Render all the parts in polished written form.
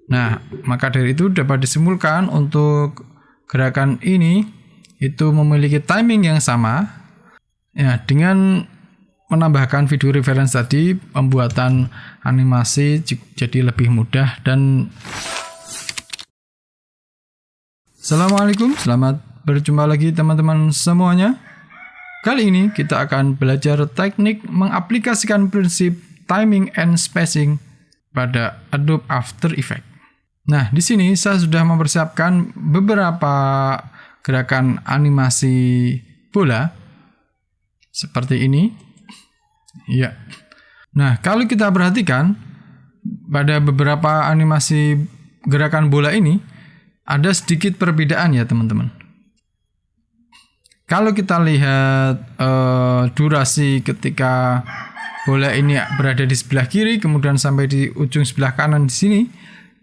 Nah, maka dari itu dapat disimpulkan untuk gerakan ini itu memiliki timing yang sama. Ya, dengan menambahkan video reference tadi, pembuatan animasi jadi lebih mudah. Dan Assalamualaikum, selamat berjumpa lagi teman-teman semuanya. Kali ini kita akan belajar teknik mengaplikasikan prinsip timing and spacing pada Adobe After Effects. Nah, di sini saya sudah mempersiapkan beberapa gerakan animasi bola seperti ini. Ya. Nah, kalau kita perhatikan pada beberapa animasi gerakan bola ini ada sedikit perbedaan ya, teman-teman. Kalau kita lihat durasi ketika bola ini berada di sebelah kiri kemudian sampai di ujung sebelah kanan di sini,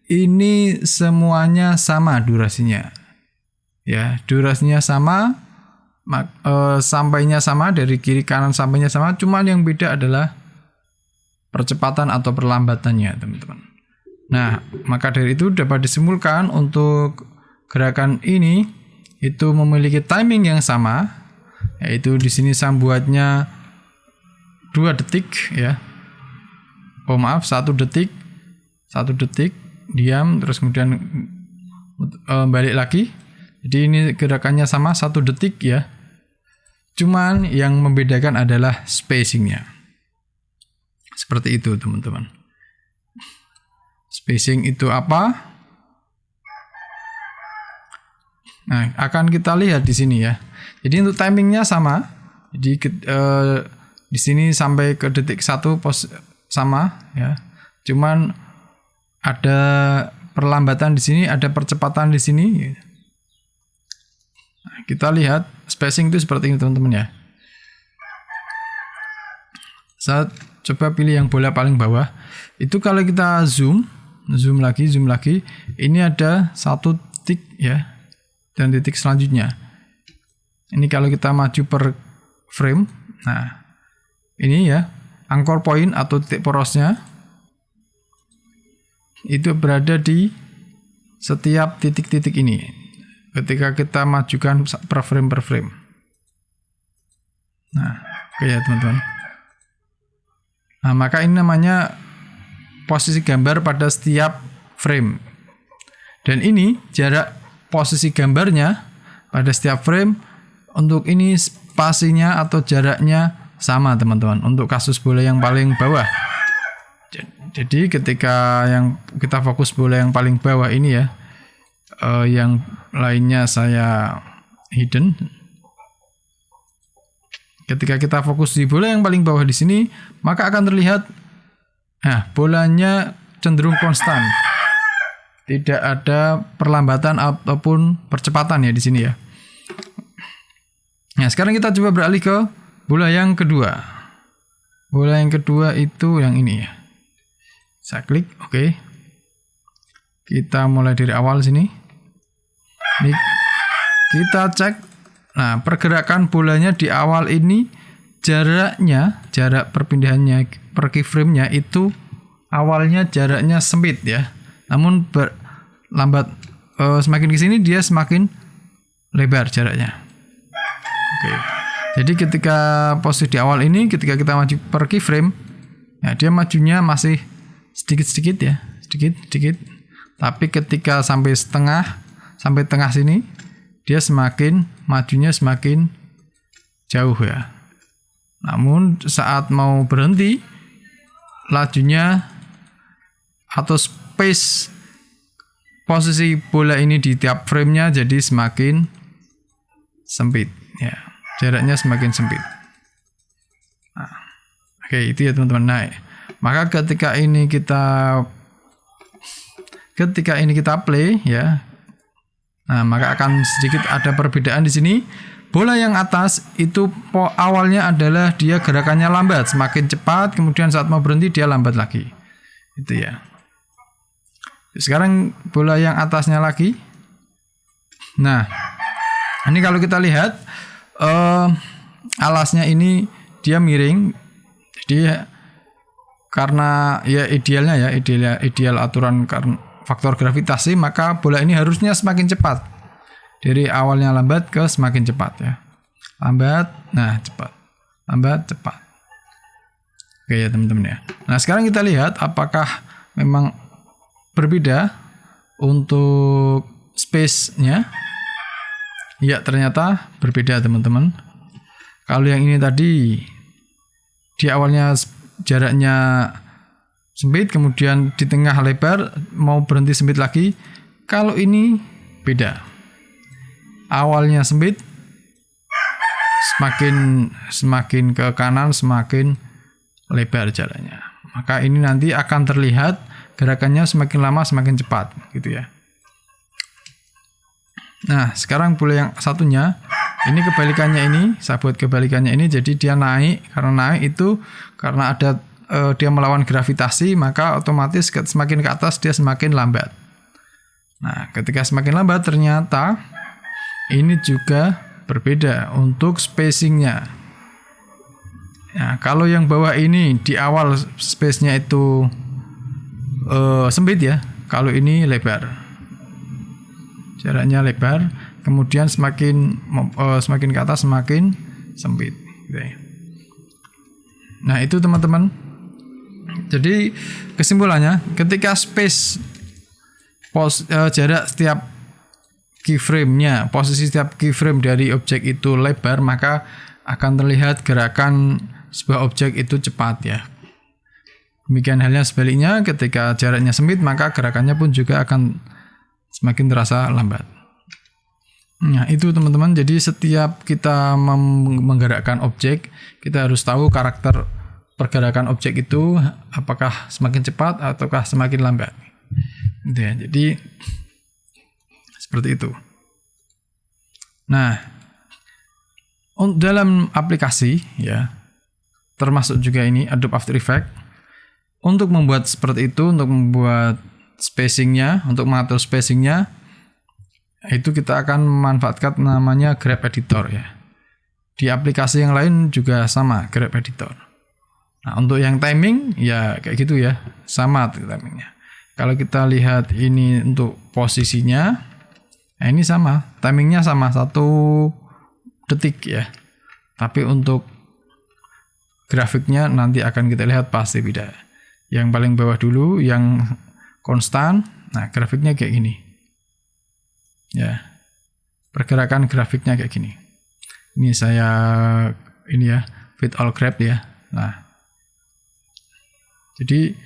ini semuanya sama durasinya. Ya, durasinya sama, sampainya sama, dari kiri kanan sampainya sama, cuman yang beda adalah percepatan atau perlambatannya, teman-teman. Nah, maka dari itu dapat disimpulkan untuk gerakan ini itu memiliki timing yang sama, yaitu di sini saya buatnya 2 detik ya. 1 detik. 1 detik diam, terus kemudian balik lagi. Jadi ini gerakannya sama 1 detik ya. Cuman yang membedakan adalah spacingnya. Seperti itu, teman-teman. Spacing itu apa? Nah, akan kita lihat di sini ya. Jadi untuk timingnya sama. Jadi di sini sampai ke detik 1 sama ya. Cuman ada perlambatan di sini, ada percepatan di sini. Nah, kita lihat spacing itu seperti ini, teman-teman ya. Saya coba pilih yang bola paling bawah. Itu kalau kita zoom lagi, ini ada 1 titik ya, dan titik selanjutnya. Ini kalau kita maju per frame. Nah, ini ya, anchor point atau titik porosnya itu berada di setiap titik-titik ini ketika kita majukan per frame. Nah, oke ya, teman-teman. Nah, maka ini namanya posisi gambar pada setiap frame. Dan ini jarak posisi gambarnya pada setiap frame. Untuk ini spasinya atau jaraknya sama, teman-teman, untuk kasus bola yang paling bawah. Jadi ketika yang kita fokus bola yang paling bawah ini ya, yang lainnya saya hidden. Ketika kita fokus di bola yang paling bawah di sini, maka akan terlihat, nah, bolanya cenderung konstan. Tidak ada perlambatan ataupun percepatan ya di sini ya. Nah, sekarang kita coba beralih ke bola yang kedua. Bola yang kedua itu yang ini ya. Saya klik, oke. Kita mulai dari awal sini. Ini kita cek. Nah, pergerakan bolanya di awal ini jarak perpindahannya per keyframe-nya itu awalnya jaraknya sempit ya. Namun berlambat semakin ke sini dia semakin lebar jaraknya. Oke. Jadi ketika posisi di awal ini ketika kita maju per keyframe, ya dia majunya masih sedikit-sedikit ya, sedikit. Tapi ketika sampai tengah sini, dia majunya semakin jauh ya. Namun saat mau berhenti, lajunya atau space posisi bola ini di tiap frame-nya jadi semakin sempit ya. Jaraknya semakin sempit. Nah, oke, itu ya, teman-teman. Nah, maka ketika ini kita play ya. Nah, maka akan sedikit ada perbedaan di sini. Bola yang atas itu awalnya adalah dia gerakannya lambat, semakin cepat, kemudian saat mau berhenti dia lambat lagi. Itu ya. Sekarang bola yang atasnya lagi. Nah, ini kalau kita lihat alasnya ini dia miring. Jadi karena ya ideal aturan faktor gravitasi, maka bola ini harusnya semakin cepat. Dari awalnya lambat ke semakin cepat ya. Lambat, nah cepat. Lambat, cepat. Oke ya teman-teman ya. Nah sekarang kita lihat apakah memang berbeda untuk space-nya. Ya ternyata berbeda teman-teman. Kalau yang ini tadi di awalnya jaraknya sempit, kemudian di tengah lebar, mau berhenti sempit lagi. Kalau ini beda. Awalnya sempit, semakin ke kanan semakin lebar jaraknya. Maka ini nanti akan terlihat gerakannya semakin lama semakin cepat gitu ya. Nah, sekarang bola yang satunya, ini kebalikannya ini, saya buat kebalikannya ini, jadi dia naik, karena naik itu karena ada dia melawan gravitasi, maka otomatis semakin ke atas dia semakin lambat. Nah, ketika semakin lambat ternyata ini juga berbeda untuk spacingnya. Nah, kalau yang bawah ini di awal space-nya itu sempit ya, kalau ini lebar. Jaraknya lebar, kemudian semakin ke atas semakin sempit. Nah itu teman-teman. Jadi kesimpulannya, ketika space jarak setiap keyframe-nya, posisi setiap keyframe dari objek itu lebar, maka akan terlihat gerakan sebuah objek itu cepat ya. Demikian halnya sebaliknya, ketika jaraknya sempit, maka gerakannya pun juga akan semakin terasa lambat. Nah itu teman-teman, jadi setiap kita menggerakkan objek, kita harus tahu karakter pergerakan objek itu apakah semakin cepat ataukah semakin lambat. Gitu ya, jadi seperti itu. Nah dalam aplikasi ya, termasuk juga ini Adobe After Effects, untuk membuat seperti itu, untuk membuat spacingnya, untuk mengatur spacingnya, itu kita akan memanfaatkan namanya Graph Editor ya. Di aplikasi yang lain juga sama, Graph Editor. Nah untuk yang timing ya kayak gitu ya, sama timingnya. Kalau kita lihat ini untuk posisinya, nah ini sama, timingnya sama 1 detik ya. Tapi untuk grafiknya nanti akan kita lihat pasti beda. Yang paling bawah dulu, yang konstan. Nah, grafiknya kayak gini. Ya. Pergerakan grafiknya kayak gini. Ini saya ya, fit all graph ya. Nah. Jadi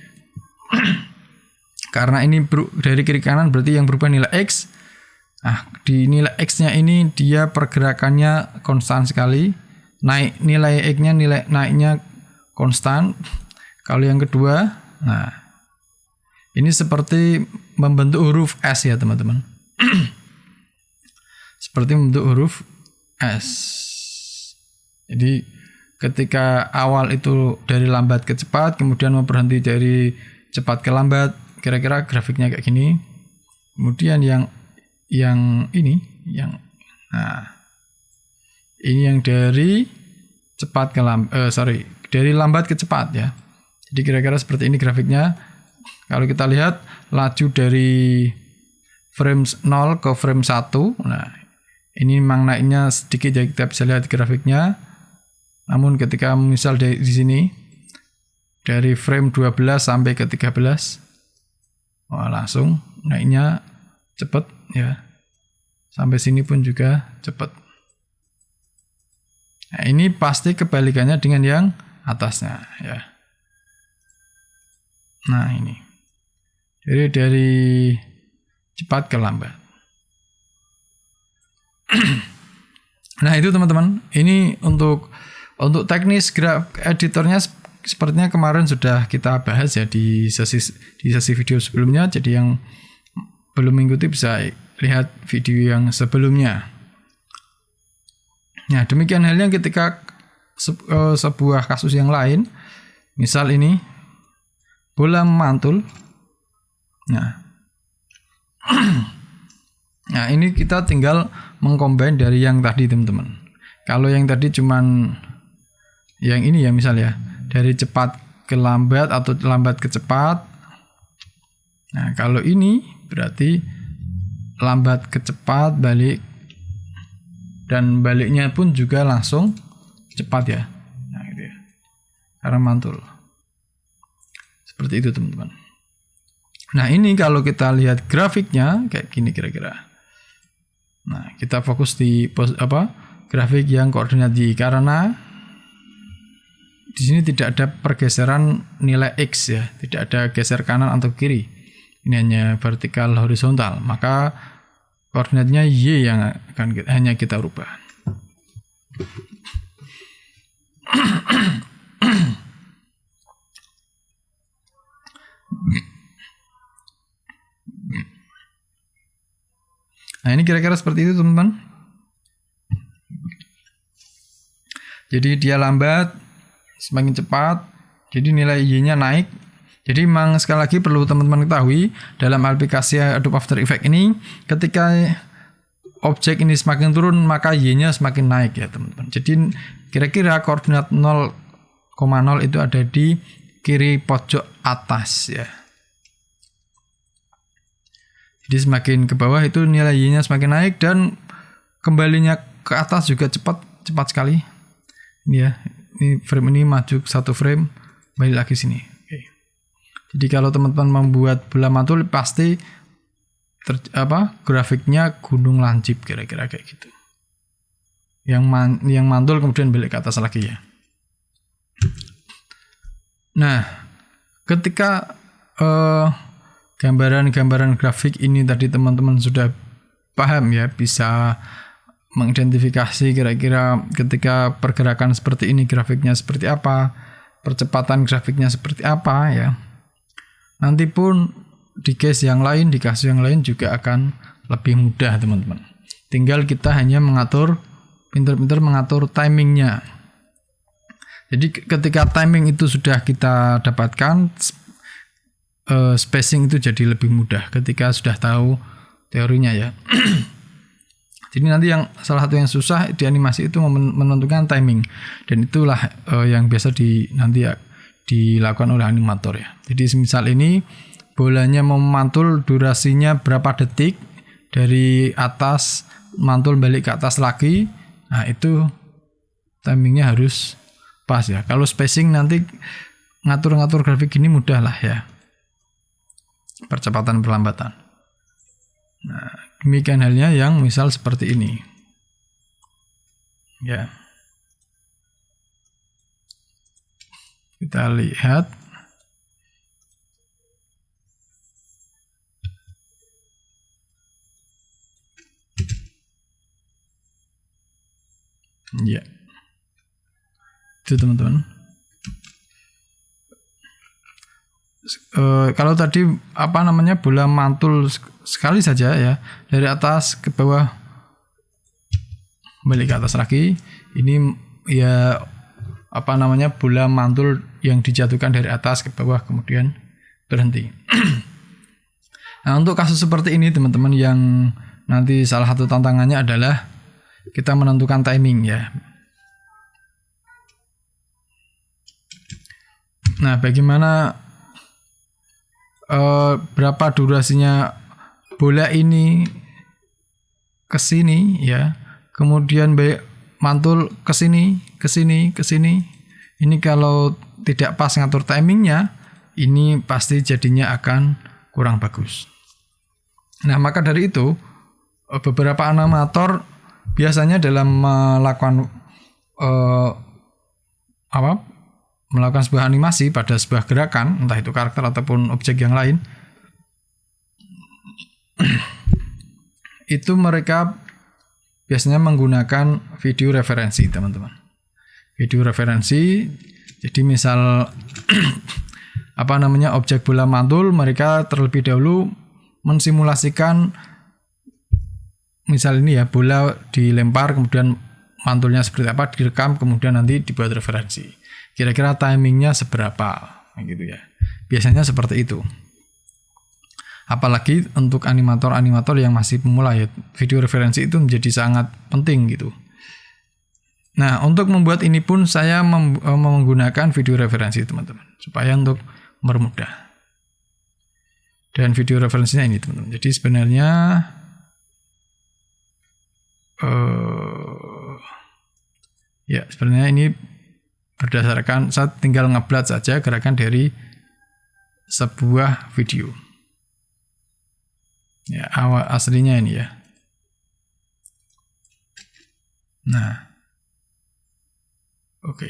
karena ini dari kiri kanan berarti yang berubah nilai X. Nah, di nilai X-nya ini dia pergerakannya konstan sekali. Naik nilai X-nya, nilai naiknya konstan. Kalau yang kedua, nah ini seperti membentuk huruf S ya teman-teman. Seperti membentuk huruf S. Jadi ketika awal itu dari lambat ke cepat, kemudian mau berhenti dari cepat ke lambat, kira-kira grafiknya kayak gini. Kemudian yang ini, ini yang dari cepat ke dari lambat ke cepat ya. Jadi kira-kira seperti ini grafiknya. Kalau kita lihat laju dari frame 0 ke frame 1, nah ini memang naiknya sedikit ya, kita bisa lihat grafiknya. Namun ketika misal di sini dari frame 12 sampai ke 13, langsung naiknya cepat ya. Sampai sini pun juga cepat. Nah, ini pasti kebalikannya dengan yang atasnya ya. Nah, ini. Jadi dari cepat ke lambat. Nah, itu teman-teman. Ini untuk teknis graph editornya sepertinya kemarin sudah kita bahas ya di sesi video sebelumnya. Jadi yang belum mengikuti bisa lihat video yang sebelumnya. Nah, demikian halnya ketika sebuah kasus yang lain. Misal ini bola memantul. Nah, ini kita tinggal mengcombine dari yang tadi teman-teman. Kalau yang tadi cuman yang ini ya misal ya, dari cepat ke lambat atau lambat ke cepat. Nah, kalau ini berarti lambat ke cepat balik, dan baliknya pun juga langsung cepat ya. Nah, gitu ya. Karena mantul. Seperti itu teman-teman. Nah, ini kalau kita lihat grafiknya kayak gini kira-kira. Nah, kita fokus di grafik yang koordinat Y, karena di sini tidak ada pergeseran nilai X ya, tidak ada geser kanan atau kiri. Ini hanya vertikal horizontal, maka koordinatnya Y yang akan hanya kita rubah. Nah, ini kira-kira seperti itu teman-teman. Jadi dia lambat, semakin cepat, jadi nilai Y-nya naik. Jadi memang sekali lagi perlu teman-teman ketahui dalam aplikasi Adobe After Effects ini, ketika objek ini semakin turun maka Y-nya semakin naik ya teman-teman. Jadi kira-kira koordinat 0,0 itu ada di kiri pojok atas ya. Jadi semakin ke bawah itu nilai Y-nya semakin naik, dan kembalinya ke atas juga cepat sekali. Ini ya, ini frame ini maju satu frame, balik lagi sini. Oke. Jadi kalau teman-teman membuat bola mantul pasti grafiknya gunung lancip kira-kira kayak gitu. Yang mantul kemudian balik ke atas lagi ya. Nah, ketika gambaran-gambaran grafik ini tadi teman-teman sudah paham ya, bisa mengidentifikasi kira-kira ketika pergerakan seperti ini grafiknya seperti apa, percepatan grafiknya seperti apa ya. Nanti pun di kasus yang lain juga akan lebih mudah teman-teman. Tinggal kita hanya pintar-pintar mengatur timingnya. Jadi ketika timing itu sudah kita dapatkan, spacing itu jadi lebih mudah ketika sudah tahu teorinya ya. Jadi nanti salah satu yang susah di animasi itu menentukan timing, dan itulah yang biasa nanti dilakukan oleh animator ya. Jadi misal ini bolanya mau mantul, durasinya berapa detik dari atas mantul balik ke atas lagi. Nah, itu timingnya harus pas ya. Kalau spacing nanti ngatur-ngatur grafik ini mudah lah ya. Percepatan perlambatan. Nah, demikian halnya yang misal seperti ini. Ya. Kita lihat. Ya. Itu teman-teman. Kalau tadi bola mantul sekali saja ya, dari atas ke bawah balik ke atas lagi, ini ya bola mantul yang dijatuhkan dari atas ke bawah kemudian berhenti. Nah, untuk kasus seperti ini teman-teman, yang nanti salah satu tantangannya adalah kita menentukan timing ya. Nah, bagaimana berapa durasinya bola ini ke sini ya, kemudian mantul ke sini. Ini kalau tidak pas ngatur timingnya, ini pasti jadinya akan kurang bagus. Nah, maka dari itu beberapa animator biasanya dalam melakukan melakukan sebuah animasi pada sebuah gerakan, entah itu karakter ataupun objek yang lain, itu mereka biasanya menggunakan video referensi teman-teman. Video referensi, jadi misal objek bola mantul, mereka terlebih dahulu mensimulasikan, misal ini ya, bola dilempar kemudian mantulnya seperti apa, direkam kemudian nanti dibuat referensi. Kira-kira timingnya seberapa gitu ya. Biasanya seperti itu. Apalagi untuk animator-animator yang masih pemula ya, video referensi itu menjadi sangat penting gitu. Nah, untuk membuat ini pun saya menggunakan video referensi teman-teman, supaya untuk mempermudah. Dan video referensinya ini teman-teman. Jadi sebenarnya ya sebenarnya ini berdasarkan, saya tinggal ngeblat saja gerakan dari sebuah video. Ya, awal aslinya ini ya. Nah, oke.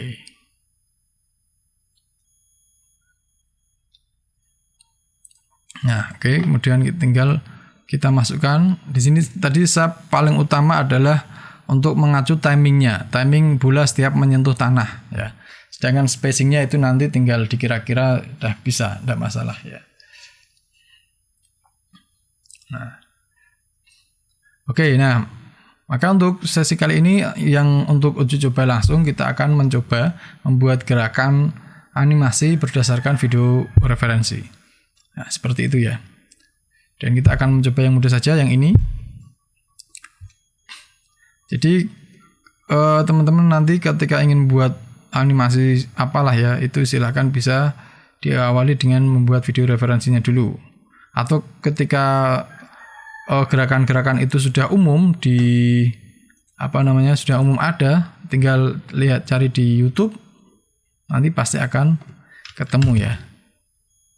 Nah, oke. Kemudian tinggal kita masukkan di sini. Tadi saya paling utama adalah untuk mengacu timingnya, timing bola setiap menyentuh tanah. Ya. Sedangkan spacingnya itu nanti tinggal dikira-kira, udah bisa, tidak masalah ya. Nah, oke. Nah, maka untuk sesi kali ini yang untuk uji coba langsung kita akan mencoba membuat gerakan animasi berdasarkan video referensi. Nah, seperti itu ya. Dan kita akan mencoba yang mudah saja, yang ini. Jadi teman-teman nanti ketika ingin buat animasi apalah ya, itu silakan bisa diawali dengan membuat video referensinya dulu. Atau ketika gerakan-gerakan itu sudah umum sudah umum ada, tinggal lihat cari di YouTube, nanti pasti akan ketemu ya.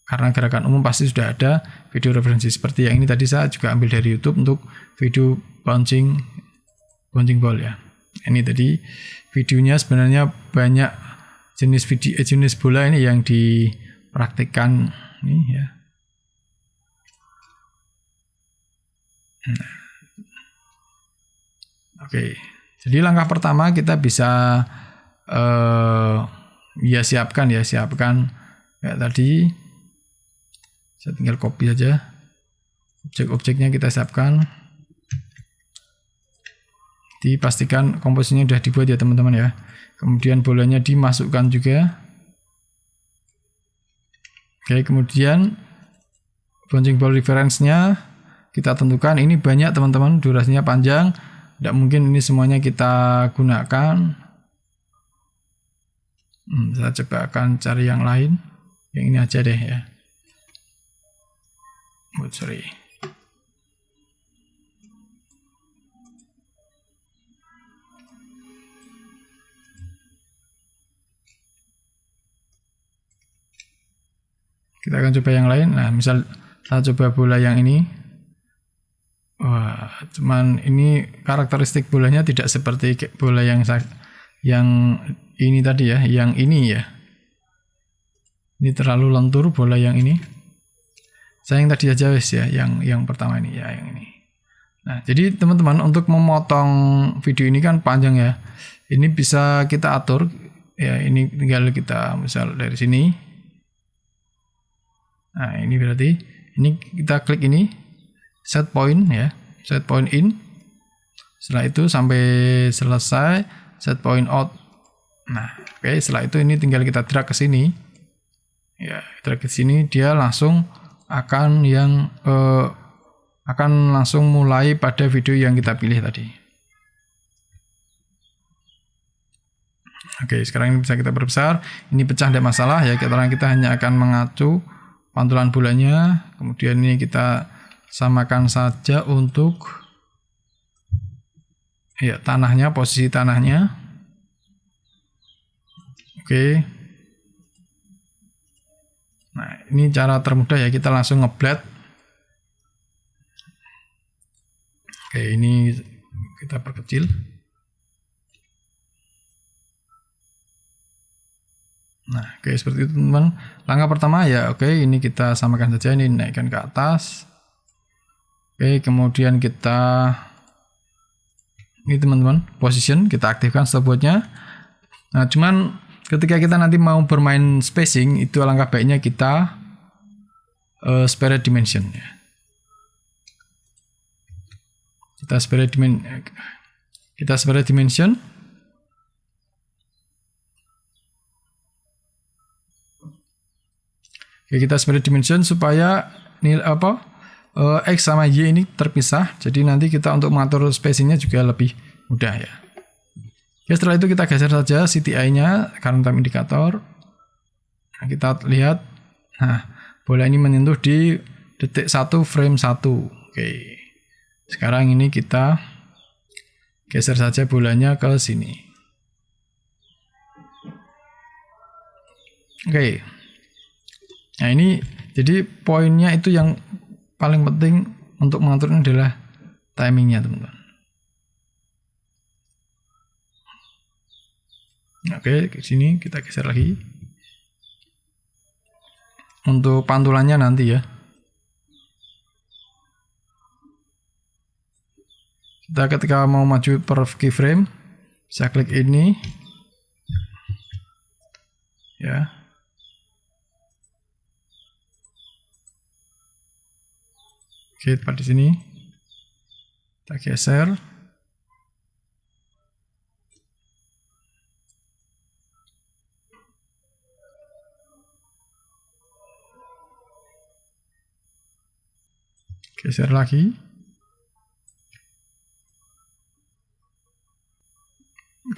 Karena gerakan umum pasti sudah ada video referensi seperti yang ini tadi, saya juga ambil dari YouTube untuk video bouncing ball ya. Ini tadi videonya sebenarnya banyak jenis bola ini yang dipraktikkan nih ya. Nah. Oke, jadi langkah pertama kita bisa siapkan kayak tadi. Saya tinggal copy aja objek-objeknya, kita siapkan. Dipastikan komposisinya sudah dibuat ya teman-teman ya. Kemudian bolanya dimasukkan juga. Oke, kemudian bouncing ball reference-nya kita tentukan. Ini banyak teman-teman, durasinya panjang, tidak mungkin ini semuanya kita gunakan. Saya coba akan cari yang lain, yang ini aja deh ya. Sorry. Kita akan coba yang lain. Nah, misal saya coba bola yang ini. Wah, cuman ini karakteristik bolanya tidak seperti bola yang ini tadi ya, yang ini ya. Ini terlalu lentur bola yang ini. Saya yang tadi aja wes ya, yang pertama ini ya, yang ini. Nah, jadi teman-teman untuk memotong video ini kan panjang ya. Ini bisa kita atur ya, ini tinggal kita misal dari sini. Nah, ini berarti ini kita klik ini set point ya, set point in. Setelah itu sampai selesai set point out. Nah, oke, setelah itu ini tinggal kita drag ke sini. Ya, drag ke sini, dia langsung akan langsung mulai pada video yang kita pilih tadi. Oke, sekarang ini bisa kita perbesar. Ini pecah tidak masalah ya, kita hanya akan mengacu pantulan bolanya. Kemudian ini kita samakan saja untuk ya tanahnya, posisi tanahnya. Oke. Nah, ini cara termudah ya, kita langsung ngeblat. Oke, ini kita perkecil. Nah, oke, seperti itu teman-teman. Langkah pertama ya, oke, ini kita samakan saja, ini naikkan ke atas. Oke, kemudian kita ini teman-teman, position kita aktifkan stopwatch-nya. Nah, cuman ketika kita nanti mau bermain spacing, itu alangkah baiknya kita spare dimension ya. Kita spare dimension. Oke, kita spare dimension supaya nilai X sama Y ini terpisah. Jadi nanti kita untuk mengatur spacingnya juga lebih mudah ya. Oke, setelah itu kita geser saja CTI-nya, current time indicator. Nah, kita lihat, nah bola ini menyentuh di detik 1 frame 1. Oke. Sekarang ini kita geser saja bolanya ke sini. Oke. Nah, ini jadi poinnya itu yang paling penting untuk mengaturnya adalah timingnya, teman-teman. Oke, ke sini kita geser lagi. Untuk pantulannya nanti ya. Kita ketika mau maju per keyframe, bisa klik ini. Ya. Oke, tepat di sini. Kita geser. Geser lagi.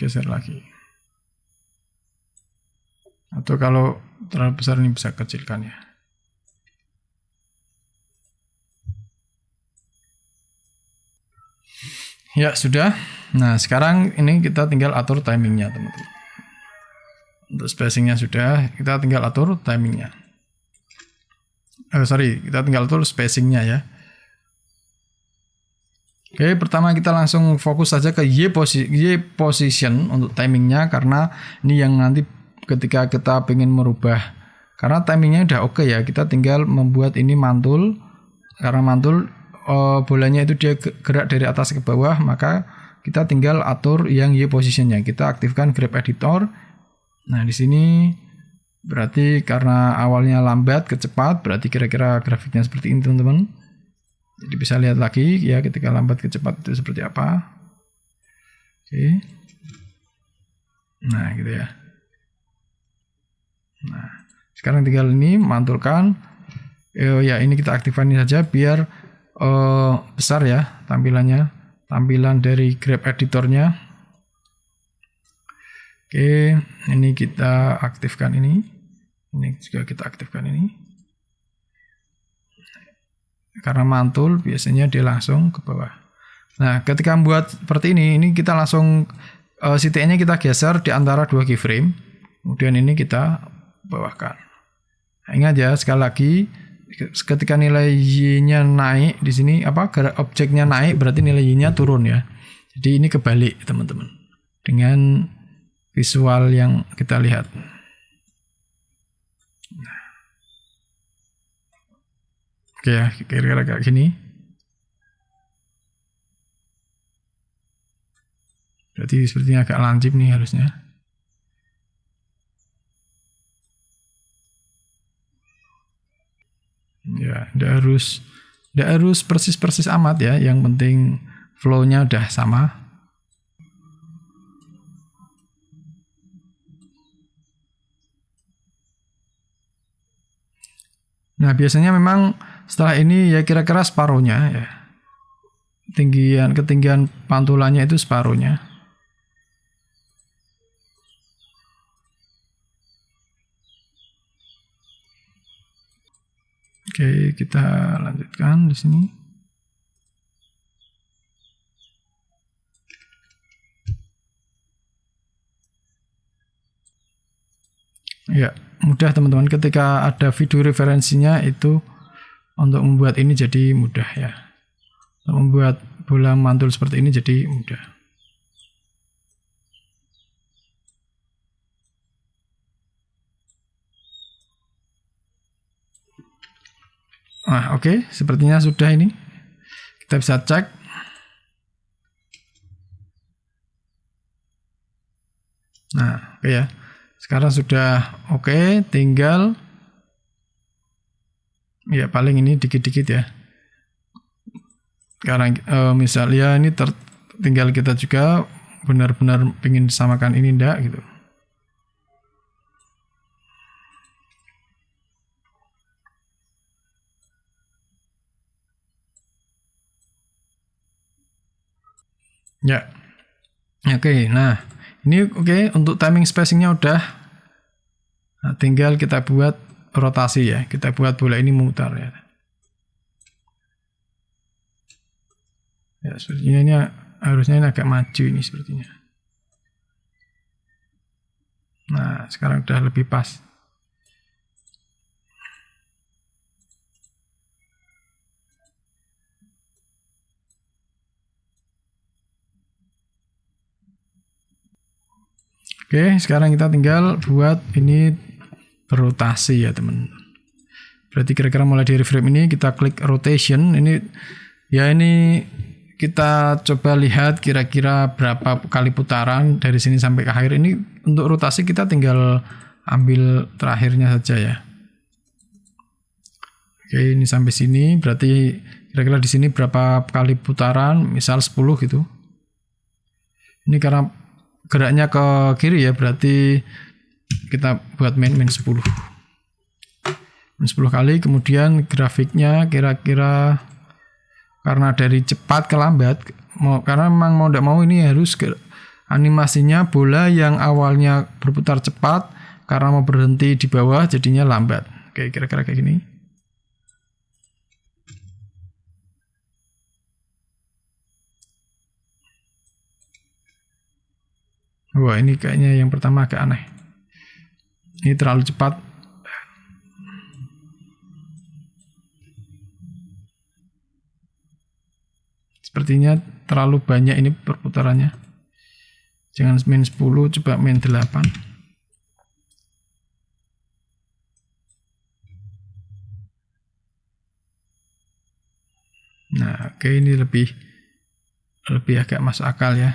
Geser lagi. Atau kalau terlalu besar ini bisa kecilkan ya. Ya, sudah. Nah, sekarang ini kita tinggal atur timingnya, teman-teman. Untuk spacingnya sudah, kita tinggal atur timingnya. Kita tinggal atur spacingnya ya. Oke, pertama kita langsung fokus saja ke Y position untuk timingnya, karena ini yang nanti ketika kita ingin merubah, karena timingnya udah oke ya, kita tinggal membuat ini mantul. Karena mantul bolanya itu dia gerak dari atas ke bawah, maka kita tinggal atur yang Y positionnya. Kita aktifkan grab editor. Nah, di sini berarti karena awalnya lambat ke cepat, berarti kira-kira grafiknya seperti ini, teman-teman. Jadi bisa lihat lagi ya ketika lambat ke cepat itu seperti apa. Oke. Nah, gitu ya. Nah, sekarang tinggal ini mantulkan. Ya, ini kita aktifkan ini saja biar besar ya tampilannya, tampilan dari grab editornya. Oke, ini kita aktifkan ini juga kita aktifkan ini, karena mantul biasanya dia langsung ke bawah. Nah, ketika membuat seperti ini kita langsung CTN-nya kita geser di antara dua keyframe, kemudian ini kita bawahkan. Nah, ingat ya, sekali lagi ketika nilai Y-nya naik di sini objeknya naik, berarti nilai Y-nya turun ya. Jadi ini kebalik, teman-teman, dengan visual yang kita lihat. Nah. Oke ya, kira-kira kayak gini. Berarti sepertinya agak lancip nih harusnya. Ya, tidak harus persis amat ya. Yang penting flow-nya udah sama. Nah, biasanya memang setelah ini ya kira-kira separuhnya ya. Ketinggian pantulannya itu separuhnya. Oke, kita lanjutkan di sini. Ya, mudah teman-teman, ketika ada video referensinya itu untuk membuat ini jadi mudah ya. Untuk membuat bola mantul seperti ini jadi mudah. Nah, oke, sepertinya sudah ini. Kita bisa cek. Nah, oke ya. Sekarang sudah oke, tinggal ya paling ini dikit-dikit ya. Sekarang misalnya ini tinggal kita juga benar-benar ingin samakan ini enggak gitu. Ya, oke. Nah, ini oke. Untuk timing spacingnya udah. Nah, tinggal kita buat rotasi ya. Kita buat bola ini memutar ya. Ya, sepertinya ini harusnya ini agak maju ini sepertinya. Nah, sekarang udah lebih pas. Oke, sekarang kita tinggal buat ini berotasi ya teman. Berarti kira-kira mulai dari frame ini kita klik rotation. Ini kita coba lihat kira-kira berapa kali putaran dari sini sampai ke akhir. Ini untuk rotasi kita tinggal ambil terakhirnya saja ya. Oke, ini sampai sini berarti kira-kira di sini berapa kali putaran, misal 10 gitu. Ini karena geraknya ke kiri ya, berarti kita buat min 10. Min 10 kali, kemudian grafiknya kira-kira karena dari cepat ke lambat, karena memang mau tidak mau ini harus animasinya bola yang awalnya berputar cepat karena mau berhenti di bawah jadinya lambat. Oke, kira-kira kayak gini. Wah, ini kayaknya yang pertama agak aneh. Ini terlalu cepat. Sepertinya terlalu banyak ini perputarannya. Jangan min 10, coba min 8. Nah, oke, ini lebih agak masuk akal ya.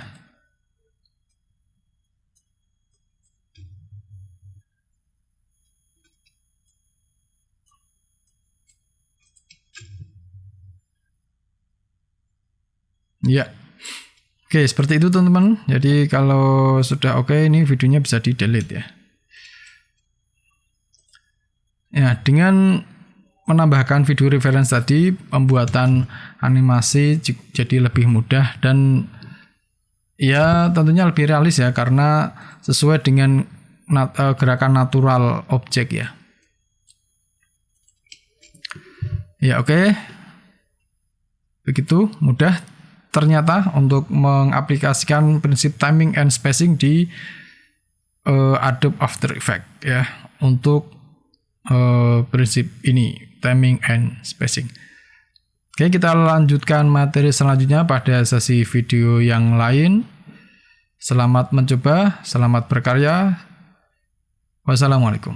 Ya, oke, seperti itu teman-teman. Jadi kalau sudah oke, ini videonya bisa di delete ya. Ya, dengan menambahkan video reference tadi, pembuatan animasi jadi lebih mudah dan ya tentunya lebih realis ya, karena sesuai dengan gerakan natural objek ya. Ya, oke. Begitu mudah ternyata untuk mengaplikasikan prinsip timing and spacing di Adobe After Effects ya, untuk prinsip ini timing and spacing. Oke, kita lanjutkan materi selanjutnya pada sesi video yang lain. Selamat mencoba, selamat berkarya. Wassalamualaikum.